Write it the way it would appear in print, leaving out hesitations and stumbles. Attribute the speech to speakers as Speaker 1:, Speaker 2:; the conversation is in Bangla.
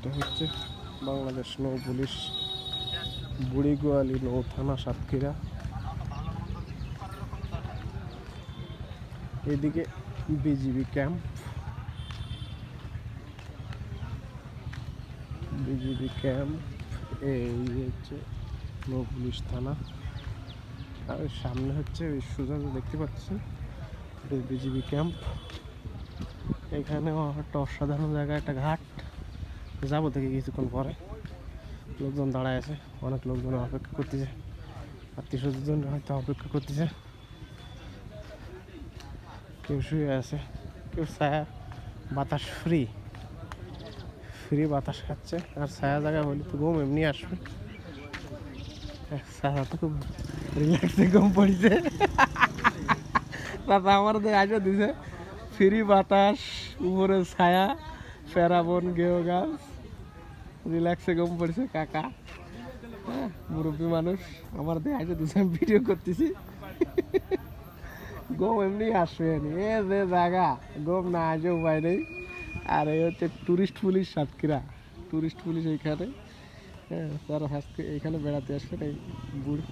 Speaker 1: এটা হচ্ছে বাংলাদেশ নৌ পুলিশ বুড়িগোয়ালি নৌ থানা সাতক্ষীরা। এদিকে বিজিবি ক্যাম্প, এই হচ্ছে নৌ পুলিশ থানা। আর সামনে হচ্ছে ওই সোজা দেখতে পাচ্ছেন বিজিবি ক্যাম্প। এখানেও একটা অসাধারণ জায়গা, একটা ঘাট। যাবো থেকে কিছুক্ষণ পরে। লোকজন দাঁড়ায় আছে, অনেক লোকজন অপেক্ষা করতেছে, আত্মীয় স্বজন হয়তো অপেক্ষা করতেছে। কেউ শুয়ে আছে, কেউ ছায়া বাতাস ফ্রি বাতাস খাচ্ছে। আর ছায়া জায়গা বলি তো ঘুম এমনি আসবে। ছায়া তো খুব রিল্যাক্সে ঘুম পড়িছে। দাদা আমার আজও দিছে ফ্রি বাতাস, উপরে ছায়া, ফেরাবন গেও গাছ, রিল্যাক্সে ঘুম পড়েছে কাকা। হ্যাঁ, মুরব্বী মানুষ আমার আজও দিছে, আমি ভিডিও করতেছি। গম এমনি আসবে এ যে জায়গা, গম না আসে উপায় নেই। আর এই হচ্ছে tourist police Satkhira, tourist police এইখানে। হ্যাঁ, তারা এইখানে বেড়াতে আসবেন এই বুড়।